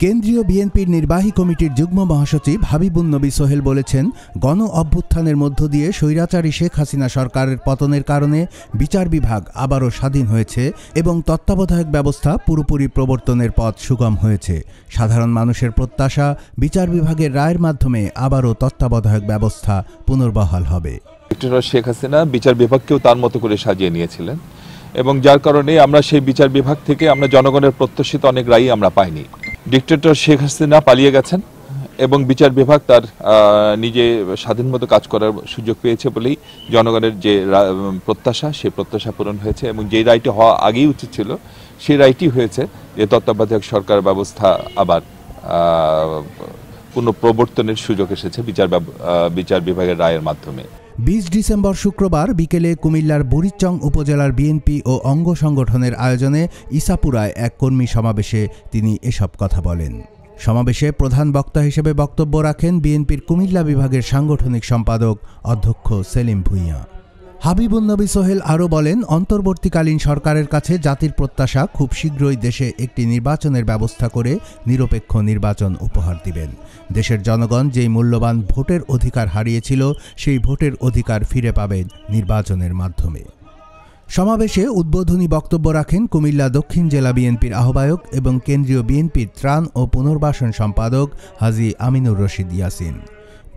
কেন্দ্রীয় বিএনপির নির্বাহী কমিটির যুগ্ম মহাসচিব হাবিবুন নবী সোহেল বলেছেন, গণ অভ্যুত্থানের মধ্য দিয়ে স্বৈরাচারী শেখ হাসিনা সরকারের পতনের কারণে বিচার বিভাগ আবারও স্বাধীন হয়েছে এবং তত্ত্বাবধায়ক ব্যবস্থা পুরোপুরি প্রবর্তনের পথ সুগম হয়েছে। সাধারণ মানুষের প্রত্যাশা, বিচার বিভাগের রায়ের মাধ্যমে আবারও তত্ত্বাবধায়ক ব্যবস্থা পুনর্বহাল হবে। শেখ হাসিনা বিচার বিভাগকেও তার মতো করে সাজিয়ে নিয়েছিলেন এবং যার কারণে আমরা সেই বিচার বিভাগ থেকে আমরা জনগণের প্রত্যাশিত অনেক রায় আমরা পাইনি। ডিক্টেটর শেখ হাসিনা পালিয়ে গেছেন এবং বিচার বিভাগ তার নিজে স্বাধীন মতো কাজ করার সুযোগ পেয়েছে বলেই জনগণের যে প্রত্যাশা সেই প্রত্যাশা পূরণ হয়েছে এবং যে রায়টি হওয়া আগেই উচিত ছিল সেই রায়টি হয়েছে যে তত্ত্বাবধায়ক সরকার ব্যবস্থা আবার পুনঃপ্রবর্তনের সুযোগ এসেছে বিচার বিভাগের রায়ের মাধ্যমে। 20 ডিসেম্বর শুক্রবার বিকেলে কুমিল্লার বুড়িচং উপজেলার বিএনপি ও অঙ্গ সংগঠনের আয়োজনে ইসাপুরায় এক কর্মী সমাবেশে তিনি এসব কথা বলেন। সমাবেশে প্রধান বক্তা হিসেবে বক্তব্য রাখেন বিএনপির কুমিল্লা বিভাগের সাংগঠনিক সম্পাদক অধ্যক্ষ সেলিম ভূঁইয়া। হাবিবুন নবী সোহেল আরও বলেন, অন্তর্বর্তীকালীন সরকারের কাছে জাতির প্রত্যাশা খুব শীঘ্রই দেশে একটি নির্বাচনের ব্যবস্থা করে নিরপেক্ষ নির্বাচন উপহার দিবেন। দেশের জনগণ যেই মূল্যবান ভোটের অধিকার হারিয়েছিল সেই ভোটের অধিকার ফিরে পাবেন নির্বাচনের মাধ্যমে। সমাবেশে উদ্বোধনী বক্তব্য রাখেন কুমিল্লা দক্ষিণ জেলা বিএনপির আহ্বায়ক এবং কেন্দ্রীয় বিএনপির ত্রাণ ও পুনর্বাসন সম্পাদক হাজী আমিনুর রশিদ ইয়াসিন।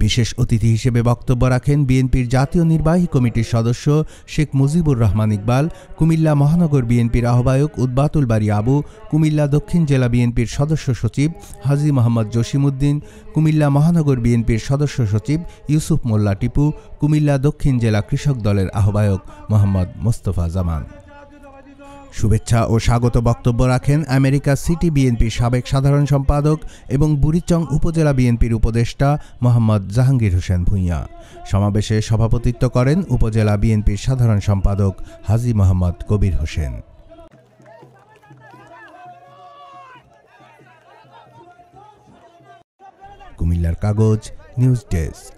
বিশেষ অতিথি হিসেবে বক্তব্য রাখেন বিএনপির জাতীয় নির্বাহী কমিটির সদস্য শেখ মুজিবুর রহমান ইকবাল, কুমিল্লা মহানগর বিএনপির আহ্বায়ক উদ্বাতুল বারী আবু, কুমিল্লা দক্ষিণ জেলা বিএনপির সদস্য সচিব হাজী মোহাম্মদ জসিমউদ্দিন, কুমিল্লা মহানগর বিএনপির সদস্য সচিব ইউসুফ মোল্লা টিপু, কুমিল্লা দক্ষিণ জেলা কৃষক দলের আহ্বায়ক মোহাম্মদ মোস্তফা জামান। শুভেচ্ছা ও স্বাগত বক্তব্য রাখেন আমেরিকা সিটি বিএনপির সাবেক সাধারণ সম্পাদক এবং বুড়িচং উপজেলা বিএনপির উপদেষ্টা মোহাম্মদ জাহাঙ্গীর হোসেন ভূঁইয়া। সমাবেশে সভাপতিত্ব করেন উপজেলা বিএনপির সাধারণ সম্পাদক হাজী মোহাম্মদ কবির হোসেন। কুমিল্লার কাগজ নিউজ ডেস্ক।